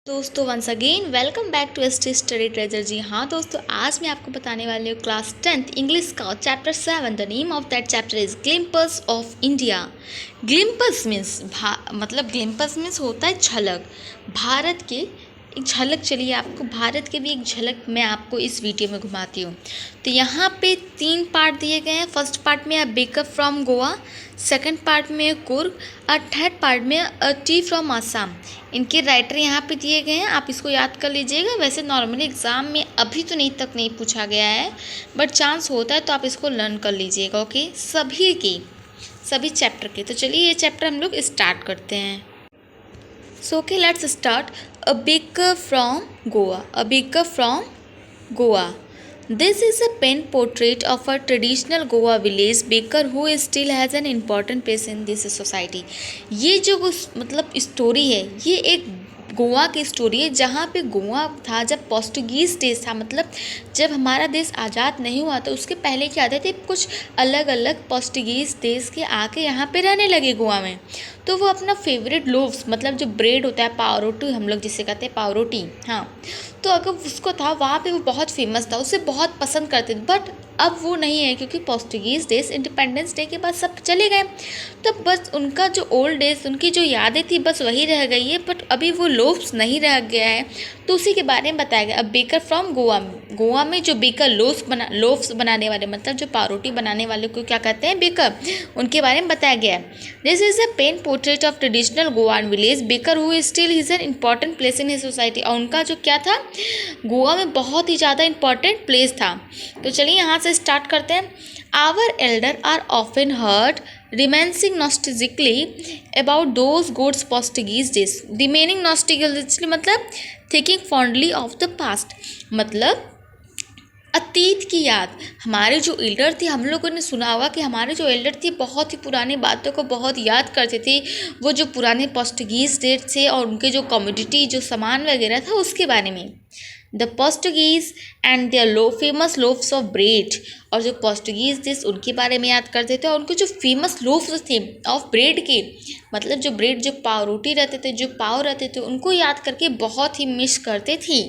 दोस्तों once again welcome back to S T study treasure. जी हाँ दोस्तों, आज मैं आपको बताने वाली हूँ क्लास 10th इंग्लिश का chapter 7। The name of that chapter is glimpses of India. Glimpses means glimpses means होता है झलक, भारत के एक झलक। चलिए आपको भारत के भी एक झलक मैं आपको इस वीडियो में घुमाती हूँ। तो यहाँ पे 3 पार्ट दिए गए हैं। फर्स्ट पार्ट में है backup from Goa, second part में है कुर्ग और थर्ड पार्ट में अ टी फ्रॉम आसाम। इनके राइटर यहाँ पे दिए गए हैं, आप इसको याद कर लीजिएगा। वैसे नॉर्मली एग्ज़ाम में अभी तो नहीं पूछा गया है, बट चांस होता है तो आप इसको लर्न कर लीजिएगा। ओके, सभी चैप्टर के। तो चलिए ये चैप्टर हम लोग स्टार्ट करते हैं। So okay, let's start. A baker from Goa. A baker from Goa. This is a pen portrait of a traditional Goa village baker who still has an important place in this society. ये जो story है, ये एक गोवा की story है, जहाँ पे गोवा था जब पोर्टुगीज़ देश था। जब हमारा देश आज़ाद नहीं हुआ तो उसके पहले क्या आते थे, कुछ अलग अलग पोर्टुगीज़ देश के आके यहाँ पे रहने लगे गोवा में। तो वो अपना फेवरेट लोव्स जो ब्रेड होता है, पावरोटी हम लोग जिसे कहते हैं पावरोटी, हाँ, तो अगर उसको था वहाँ पे वो बहुत फेमस था, उसे बहुत पसंद करते थे। बट अब वो नहीं है, क्योंकि पोर्टुगीज़ देश इंडिपेंडेंस डे के बाद सब चले गए। तो बस उनका जो ओल्ड डेज, उनकी जो यादें थी बस वही रह गई है, बट अभी वो लोव्स नहीं रह गया है। तो उसी के बारे में बताया गया। अब बेकर फ्रॉम गोवा में जो बेकर लोव्स बनाने वाले, जो पावरोटी बनाने वाले को क्या कहते हैं, बेकर, उनके बारे में बताया गया है। This is a pen portrait of traditional Goan village baker who still is an important place in his society. और उनका जो क्या था, गोवा में बहुत ही ज़्यादा इम्पॉर्टेंट प्लेस था। तो चलिए यहाँ से स्टार्ट करते हैं। Our elders are often heard reminiscing nostalgically about those good Portuguese days. Remaining nostalgically thinking fondly of the past, अतीत की याद। हमारे जो एल्डर थे, हम लोगों ने सुना होगा कि हमारे जो एल्डर थे बहुत ही पुरानी बातों को बहुत याद करते थे। वो जो पुराने पोर्टुगीज़ डेट थे और उनके जो कमोडिटी, जो सामान वगैरह था उसके बारे में। The Portuguese and their famous loaves of bread. और जो पोर्टुगीज़ देश, उनके बारे में याद करते थे। और उनके जो फेमस लोफ्स थे ऑफ ब्रेड के, जो ब्रेड, जो पाव रोटी रहते थे, जो पाव रहते थे, उनको याद करके बहुत ही मिस करते थे।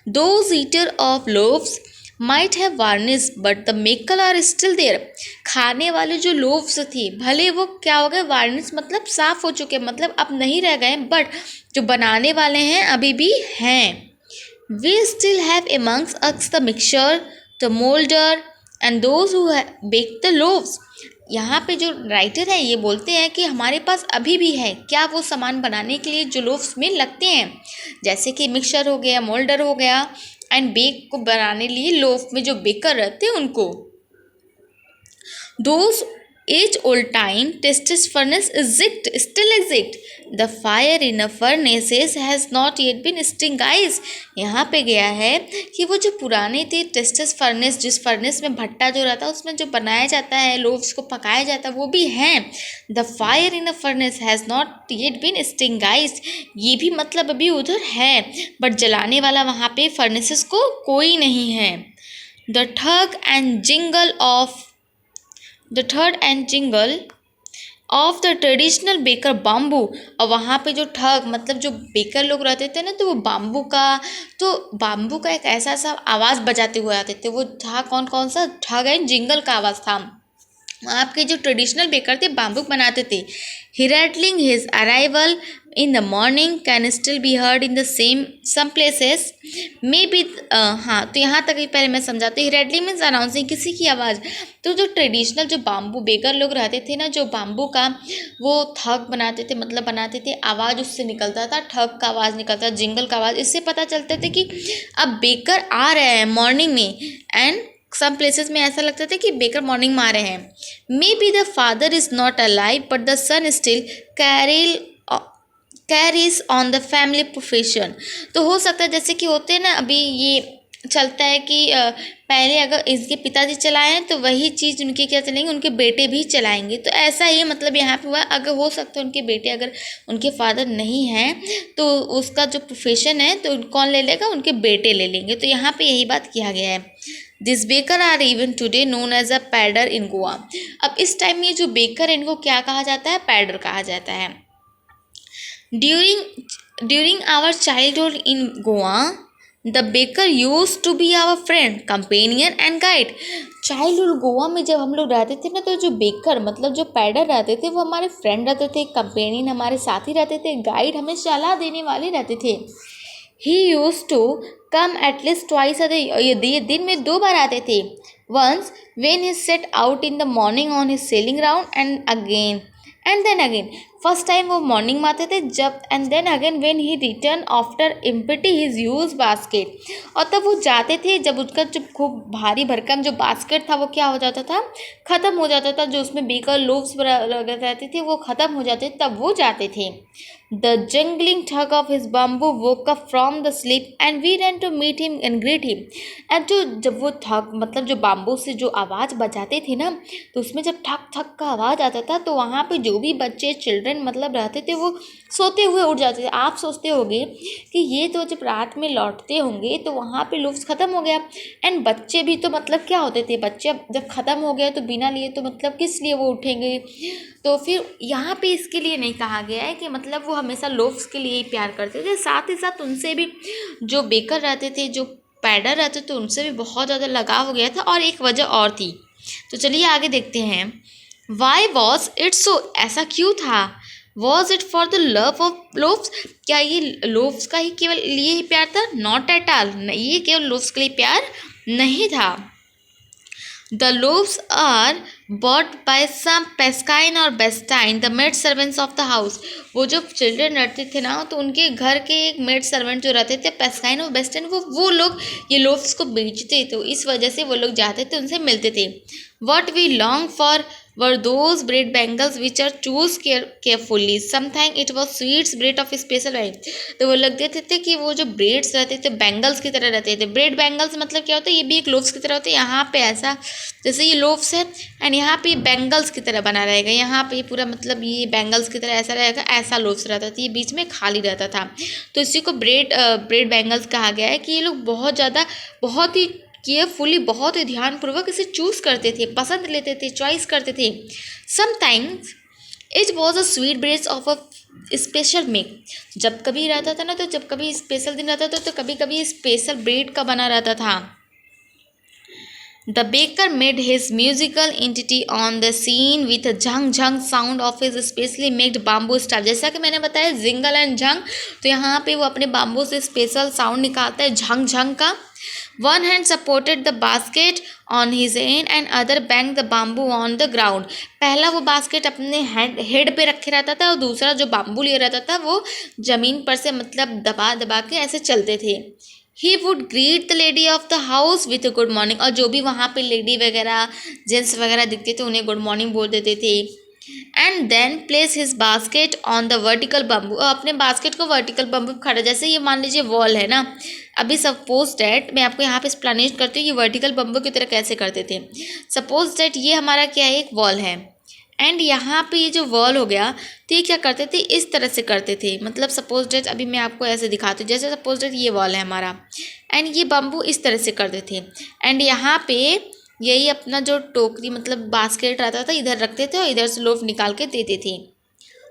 Those eater of loaves might have vanished but the maker are still there. खाने वाले जो लोव्स थे, भले वो क्या हो गए, वार्निश साफ हो चुके, अब नहीं रह गए, बट जो बनाने वाले हैं अभी भी हैं। We still have amongst us the mixture, the molder and those who bake the loaves. यहाँ पे जो राइटर है ये बोलते हैं कि हमारे पास अभी भी है क्या, वो सामान बनाने के लिए जो लोव्स में लगते हैं, जैसे कि मिक्सचर हो गया, मोल्डर हो गया, एंड बेक को बनाने लिए लोफ में जो बेकर रहते हैं उनको। Those age old time tested furnace still exist. The fire in a furnaces has not yet been extinguished. यहाँ पे गया है कि वो जो पुराने थे टेस्टिस फर्नेस, जिस फर्नेस में भट्टा जो रहता है उसमें जो बनाया जाता है, लोव्स को पकाया जाता है, वो भी हैं। The fire in a furnace has not yet been extinguished. ये भी अभी उधर है, बट जलाने वाला वहाँ पे फर्नेसेस को कोई नहीं है। द ठग and jingle of the traditional baker bamboo. और वहाँ पे जो ठग जो बेकर लोग रहते थे ना, तो वो बाम्बू का एक ऐसा सा आवाज़ बजाते हुए आते थे। वो था कौन सा ठग एंड जिंगल का आवाज़ था। आपके जो ट्रेडिशनल बेकर थे बाम्बू बनाते थे। heralding his arrival in the morning can still be heard in the some places maybe। हाँ, तो यहाँ तक ही पहले मैं समझाती हूँ। heralding मीन्स अनाउंसिंग, किसी की आवाज़। तो जो ट्रेडिशनल जो बाम्बू बेकर लोग रहते थे ना, जो बाम्बू का वो ठग बनाते थे, बनाते थे, आवाज़ उससे निकलता था, ठग का आवाज़ निकलता था, जिंगल का आवाज़। इससे पता चलता था कि अब बेकर आ रहे हैं मॉर्निंग में। एंड सम प्लेसेस में ऐसा लगता था कि बेकर मॉर्निंग में आ रहे हैं। Maybe the father is not alive but the son still carries on the family profession. तो हो सकता है जैसे कि होते हैं ना, अभी ये चलता है कि पहले अगर इसके पिताजी चलाएं तो वही चीज़ उनके क्या चलेंगे, उनके बेटे भी चलाएंगे। तो ऐसा ही यहाँ पे हुआ। अगर हो सकता है उनके बेटे, अगर उनके फादर नहीं हैं तो उसका जो प्रोफेशन है तो कौन ले लेगा, उनके बेटे ले लेंगे। तो यहाँ पे यही बात किया गया है। This baker are even today known as a pader in Goa. अब इस टाइम में जो बेकर है इनको क्या कहा जाता है, पैडर कहा जाता है। During during our childhood in Goa the baker used to be our friend companion and guide. Childhood Goa में जब हम लोग रहते थे ना, तो जो बेकर मतलब जो पैडर रहते थे वो हमारे फ्रेंड रहते थे, कंपेनियन हमारे साथी रहते थे, गाइड हमें सलाह देने वाले रहते थे। He use to come at least twice a day, ये दिन में 2 बार आते थे। Once when he set out in the morning on his selling round and then again. First time वो मॉर्निंग में आते थे जब, and then again when he return after empty his use basket, और तब वो जाते थे जब उसका जो खूब भारी भरकम जो बास्केट था वो क्या हो जाता था, ख़त्म हो जाता था, जो उसमें बेकर लोव्स लगे रहते थे वो ख़त्म हो जाते, तब वो जाते थे। द जंगलिंग ठग of his bamboo woke up from the sleep and we ran to meet him and greet him। And जो जब वो ठग मतलब जो बाम्बू से जो आवाज़ बजाते थे ना, तो उसमें जब ठक ठक का आवाज़ आता था तो वहाँ पे जो भी बच्चे चिल्ड्रन मतलब रहते थे वो सोते हुए उठ जाते थे। आप सोचते होंगे कि ये तो जब रात में लौटते होंगे तो वहाँ पे लुफ्स ख़त्म हो गया, एंड बच्चे भी तो मतलब क्या होते थे, बच्चे जब ख़त्म हो गया तो बिना लिए तो मतलब किस लिए वो उठेंगे। तो फिर यहाँ पे इसके लिए नहीं कहा गया है कि मतलब वो हमेशा लोफ्स के लिए ही प्यार करते थे, साथ ही साथ उनसे भी जो बेकर रहते थे, जो पैडर रहते थे, उनसे भी बहुत ज़्यादा लगाव हो गया था, और एक वजह और थी। तो चलिए आगे देखते हैं। वाई वॉज इट सो, ऐसा क्यों था। Was it for the love of loaves, क्या ये लोफ्स का ही केवल लिए ही प्यार था। नॉट एट ऑल, ये केवल लोफ्स के लिए प्यार नहीं था। The loaves are bought by some Pascaine और Bastine, the maid servants of the house। वो जो चिल्ड्रन रहते थे ना, तो उनके घर के एक मेड सर्वेंट जो रहते थे पेस्काइन और बेस्टाइन, वो लोग ये लोफ्स को बेचते, तो इस वजह से वो लोग जाते थे, उनसे मिलते थे। What we long for were those braid bangles which are choose carefully, sometimes it was sweets braid of special kind। तो वो लोग देते थे कि वो जो ब्रेड्स रहते थे बैंगल्स की तरह रहते थे। ब्रेड बैंगल्स मतलब क्या होता है, ये भी एक लोफ्स की तरह होता है। यहाँ पे ऐसा जैसे ये लोफ्स है एंड यहाँ पे बैंगल्स की तरह बना रहेगा, यहाँ पे पूरा मतलब ये बैंगल्स की तरह ऐसा रहेगा, ऐसा लोफ्स रहता था, ये बीच में खाली रहता था। तो इसी को ब्रेड बैंगल्स कहा गया है कि ये लोग बहुत ज़्यादा बहुत ही केयरफुली बहुत ही ध्यानपूर्वक इसे चूज़ करते थे, पसंद लेते थे, चॉइस करते थे। Sometimes it was a sweet breads of a special make. जब कभी रहता था ना, तो जब कभी स्पेशल दिन रहता था तो कभी कभी स्पेशल ब्रेड का बना रहता था। The baker made his musical entity on the scene with a Jhang Jhang sound of his specially made bamboo staff। जैसा कि मैंने बताया जिंगल एंड झंग, तो यहाँ पे वो अपने बाम्बू से स्पेशल साउंड निकालता है झंग झंग का। One hand supported the basket on his end and other banged the bamboo on the ground। पहला वो बास्केट अपने हेड पे रखे रहता था और दूसरा जो बाम्बू लिए रहता था वो जमीन पर से मतलब दबा दबा के ऐसे चलते थे। He would greet the lady of the house with good morning, और जो भी वहाँ पे लेडी वगैरह जेंट्स वगैरह दिखते थे उन्हें गुड मॉर्निंग बोल देते थे। And then place his basket on the vertical bamboo, और अपने बास्केट को वर्टिकल बम्बू पर खड़ा, जैसे ये मान लीजिए वॉल है ना, अभी सपोज डैट मैं आपको यहाँ पे एक्सप्लेनेशन करती हूँ कि वर्टिकल बम्बू की तरह कैसे करते थे। सपोज डैट ये हमारा क्या है, एक वॉल है, एंड यहाँ पे ये जो वॉल हो गया, तो ये क्या करते थे, इस तरह से करते थे। मतलब सपोज डेट अभी मैं आपको ऐसे दिखाती हूँ, जैसे सपोज डेट ये वॉल है हमारा, एंड ये बम्बू इस तरह से करते थे, एंड यहाँ पे यही अपना जो टोकरी मतलब बास्केट रहता था इधर रखते थे और इधर से लोफ निकाल के देते थे।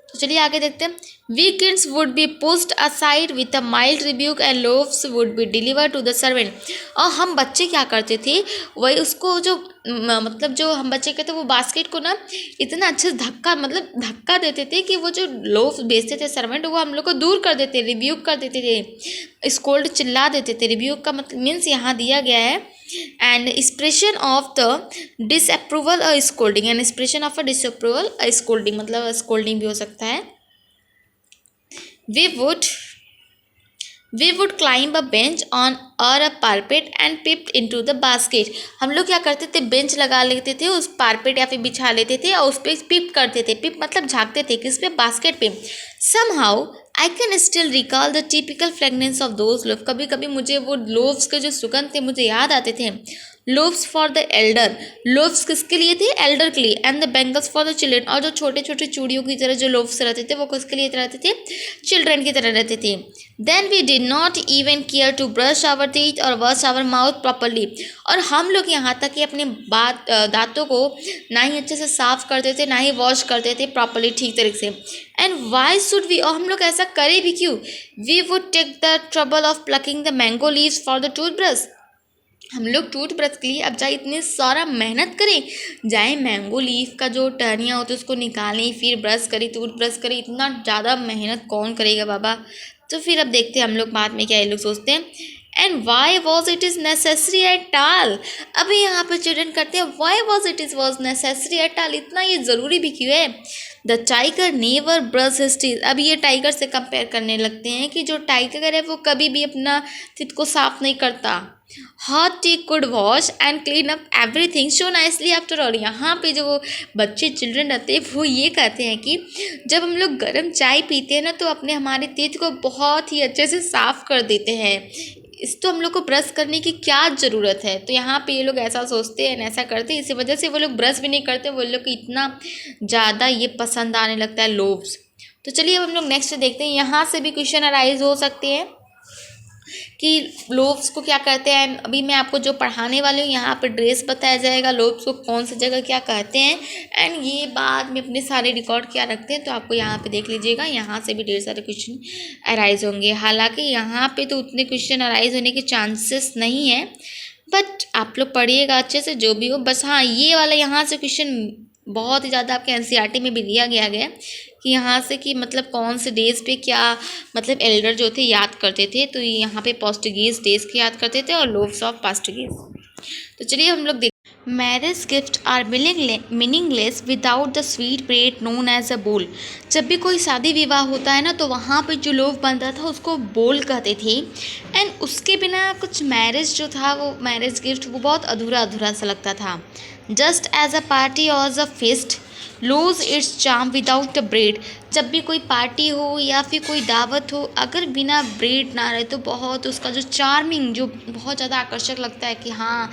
तो चलिए आगे देखते हैं। Weekends would be pushed aside with a mild rebuke and loaves would be deliver to the servant. और हम बच्चे क्या करते थे, वही उसको जो मतलब जो हम बच्चे कहते वो बास्केट को ना इतना अच्छे से धक्का देते थे कि वो जो लोफ्स बेचते थे सर्वेंट, वो हम लोग को दूर कर देते, रिब्यूक कर देते थे, स्कोल्ड चिल्ला देते थे। रिब्यूक का मतलब मीन्स यहाँ दिया गया है and expression of the disapproval और scolding, and expression of a disapproval scolding, मतलब स्कोल्डिंग भी हो सकता है। We would climb a bench on or a parapet and peeped into the basket। हम लोग क्या करते थे, बेंच लगा लेते थे, उस पारपेट या फिर बिछा लेते थे और उस पर पिप करते थे। पिप मतलब झाँकते थे, किस पे, बास्केट पे। Somehow I can still recall the typical fragrance of those loaves। कभी कभी मुझे वो लोव्स के जो सुगंध थे मुझे याद आते थे। Loaves for the Elder, loaves किसके लिए थे? एल्डर के लिए। And the bangles for the children, और जो छोटे छोटे चूड़ियों की तरह जो लोव्स रहते थे वो किसके लिए रहते थे? चिल्ड्रन की तरह रहते थे। Then we did not even care to brush our teeth और वॉश आवर माउथ प्रॉपरली, और हम लोग यहाँ तक कि अपने दांतों को ना ही अच्छे से साफ करते थे, ना ही वॉश करते थे प्रॉपरली, ठीक तरीके से। एंड वाई शुड वी, और हम लोग ऐसा करें भी क्यों? We would take the trouble of plucking the mango leaves for the toothbrush, हम लोग टूथब्रश के लिए अब जाए इतने सारा मेहनत करें, जाए मैंगो लीफ का जो टहनियाँ होती है उसको निकालें, फिर ब्रश करें, टूथब्रश करें, इतना ज़्यादा मेहनत कौन करेगा बाबा। तो फिर अब देखते हैं हम लोग बाद में क्या ये लोग सोचते हैं। And why was it is necessary at all, अभी यहाँ पर चिल्ड्रन करते हैं why was it is was necessary at all, इतना ये ज़रूरी भी क्यों है। The tiger never brush his teeth, अब ये टाइगर से कंपेयर करने लगते हैं कि जो टाइगर है वो कभी भी अपना टीथ को साफ नहीं करता। Hot T could wash and clean up everything so nicely after all, यहाँ पे जो बच्चे चिल्ड्रन रहते हैं वो ये कहते हैं कि जब हम लोग गर्म चाय पीते हैं ना तो अपने हमारे टीथ को बहुत ही अच्छे से साफ कर देते हैं, इस तो हम लोग को ब्रश करने की क्या ज़रूरत है। तो यहाँ पे ये लोग ऐसा सोचते हैं, ऐसा करते हैं, इसी वजह से वो लोग ब्रश भी नहीं करते, वो लोग को इतना ज़्यादा ये पसंद आने लगता है लोव्स। तो चलिए अब हम लोग नेक्स्ट देखते हैं, यहाँ से भी क्वेश्चन अराइज हो सकते हैं कि लोव्स को क्या कहते हैं। अभी मैं आपको जो पढ़ाने वाली हूँ यहाँ पर ड्रेस बताया जाएगा, लोव्स को कौन सी जगह क्या कहते हैं, एंड ये बाद में अपने सारे रिकॉर्ड क्या रखते हैं, तो आपको यहाँ पे देख लीजिएगा, यहाँ से भी ढेर सारे क्वेश्चन अराइज होंगे। हालांकि यहाँ पे तो उतने क्वेश्चन अराइज होने के चांसेस नहीं है, बट आप लोग पढ़िएगा अच्छे से जो भी हो। बस हाँ, ये वाला यहाँ से क्वेश्चन बहुत ही ज़्यादा आपके एनसीईआरटी में भी दिया गया है कि यहाँ से कि मतलब कौन से डेज पे क्या मतलब एल्डर जो थे याद करते थे, तो यहाँ पे पोर्टुगीज डेज के याद करते थे और लोव्स ऑफ पोर्टुगीज। तो चलिए हम लोग देख, marriage gift are meaningless without the sweet bread known as a बोल, जब भी कोई शादी विवाह होता है ना तो वहाँ पे जो लोग बनता था उसको बोल कहते थे, एंड उसके बिना कुछ मैरिज जो था वो मैरिज गिफ्ट वो बहुत अधूरा अधूरा सा लगता था। जस्ट एज अ पार्टी और a feast lose its charm without a bread, जब भी कोई पार्टी हो या फिर कोई दावत हो अगर बिना ब्रेड ना रहे तो बहुत उसका जो चार्मिंग जो बहुत ज़्यादा आकर्षक लगता है कि हाँ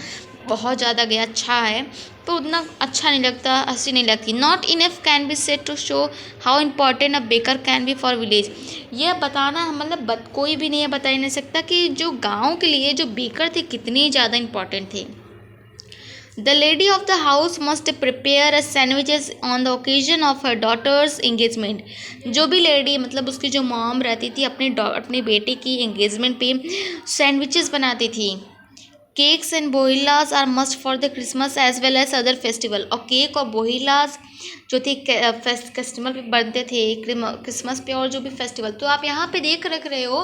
बहुत ज़्यादा गया अच्छा है, तो उतना अच्छा नहीं लगता, हंसी नहीं लगती। Not enough can be said to show how important a baker can be for village, यह बताना मतलब कोई भी नहीं बता ही नहीं सकता कि जो गाँव के लिए जो बेकर थे कितने ज़्यादा इम्पॉर्टेंट थे। The lady of the house must prepare a sandwiches on the occasion of her daughter's engagement, जो भी लेडी मतलब उसकी जो मॉम रहती थी अपने बेटे की एंगेजमेंट पे सैंडविचेस बनाती थी। Cakes and bolinhas are must for the Christmas as well as other festival, और केक और बोहिलास जो थे फेस्टिवल पे बनते थे क्रिसमस पे और जो भी फेस्टिवल। तो आप यहाँ पे देख रख रहे हो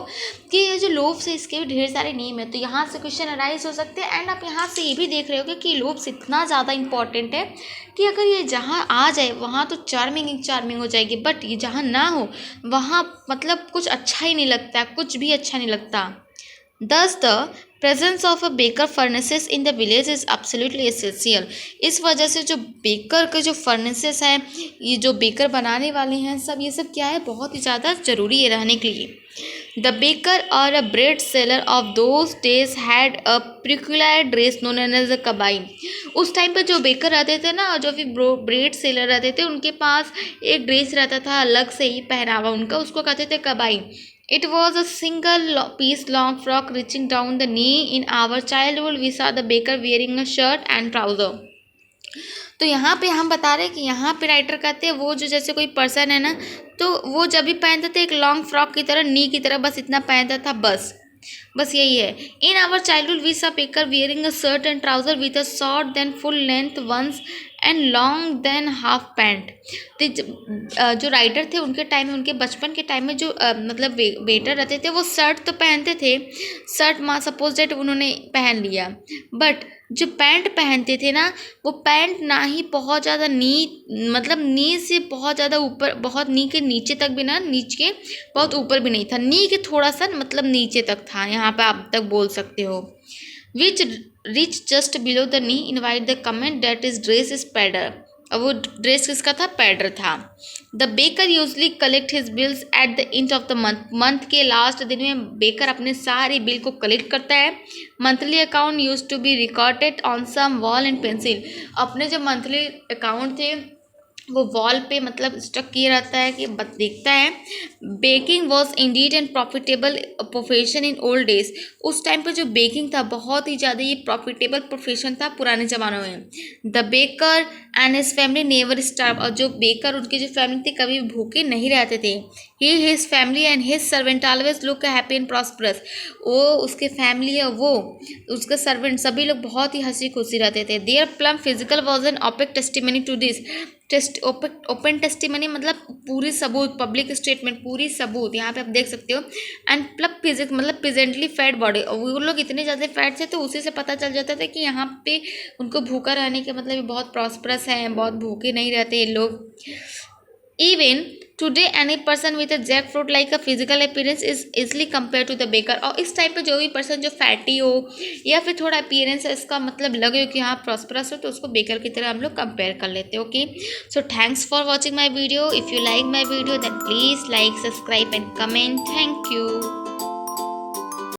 कि ये जो लोव्स है इसके भी ढेर सारे नेम है, तो यहाँ से क्वेश्चन अराइज हो सकते हैं। एंड आप यहाँ से ये भी देख रहे हो कि लोव्स इतना ज़्यादा इंपॉर्टेंट है कि अगर ये जहाँ आ जाए वहाँ तो चार्मिंग हो जाएगी, बट ये जहाँ ना हो वहाँ मतलब कुछ अच्छा ही नहीं लगता, कुछ भी अच्छा नहीं लगता। Thus the presence of a baker furnaces in the village is absolutely essential, इस वजह से जो बेकर के जो फर्नेसेस हैं, ये जो बेकर बनाने वाले हैं सब, ये सब क्या है बहुत ही ज़्यादा ज़रूरी है रहने के लिए। द बेकर और a bread seller of those days had a peculiar dress known as a kabai, उस टाइम पर जो बेकर रहते थे ना, जो फिर ब्रेड सेलर रहते थे उनके पास एक ड्रेस रहता था अलग से ही पहनावा उनका, उसको कहते थे कबाई। It was a single piece long frock reaching down the knee. In our childhood, we saw the baker wearing a shirt and trouser. तो यहाँ पे हम बता रहे हैं कि यहाँ पे राइटर कहते हैं वो जो जैसे कोई पर्सन है ना तो वो जब भी पहनता था एक लॉन्ग फ्रॉक की तरह नी की तरह बस इतना पहनता था, बस यही है। In our childhood we saw baker wearing a shirt and trouser with a short then full length ones and long then half pant. तो जो राइटर थे उनके टाइम में, उनके बचपन के टाइम में जो मतलब वेटर रहते थे वो शर्ट तो पहनते थे, शर्ट सपोज डेट उन्होंने पहन लिया, बट जो पैंट पहनते थे ना वो पैंट ना ही बहुत ज़्यादा मतलब नी से बहुत ज़्यादा ऊपर, बहुत नी के नीचे तक भी ना, नीचे के बहुत ऊपर भी नहीं था, नी के थोड़ा सा मतलब नीचे तक था, यहाँ पे आप तक बोल सकते हो। Which reach just below the knee invite the comment that is dress is pader, और वो ड्रेस किसका था? पेड्रो था। The baker usually collect his bills at the end of the month. Month के लास्ट दिन में बेकर अपने सारे बिल को कलेक्ट करता है। Monthly account used to be recorded on some wall and pencil. अपने जो मंथली अकाउंट थे वो वॉल पे मतलब स्टक किया रहता है कि देखता है। Baking was Indeed and profitable profession in old days. उस टाइम पे जो बेकिंग था बहुत ही ज़्यादा ये प्रॉफिटेबल प्रोफेशन था पुराने ज़मानों में। The baker and his family never starve. और जो बेकर उनकी जो फैमिली थी कभी भूखे नहीं रहते थे। He his family and his servant always look happy and prosperous. वो उसके फैमिली और वो उसके सर्वेंट सभी लोग बहुत ही हंसी खुशी रहते थे। Their plump physical was an opaque testimony to this. Open testimony मतलब पूरी सबूत, पब्लिक स्टेटमेंट, पूरी सबूत यहाँ पे आप देख सकते हो। एंड प्लब फिजिक्स मतलब प्रेजेंटली फैट बॉडी। वो लोग इतने ज़्यादा फैट थे तो उसी से पता चल जाता था कि यहाँ पे उनको भूखा रहने के मतलब ये बहुत प्रॉस्परस हैं, बहुत भूखे नहीं रहते ये लोग। Even today any person with a jackfruit like a physical appearance is easily compare to the baker. और इस टाइम पे जो भी पर्सन जो फैटी हो या फिर थोड़ा अपीयरेंस है इसका मतलब लगे हो कि हाँ प्रॉस्परस हो तो उसको बेकर की तरह हम लोग कंपेयर कर लेते हैं। Okay, so thanks for watching my video. If you like my video then please like, subscribe and comment. Thank you.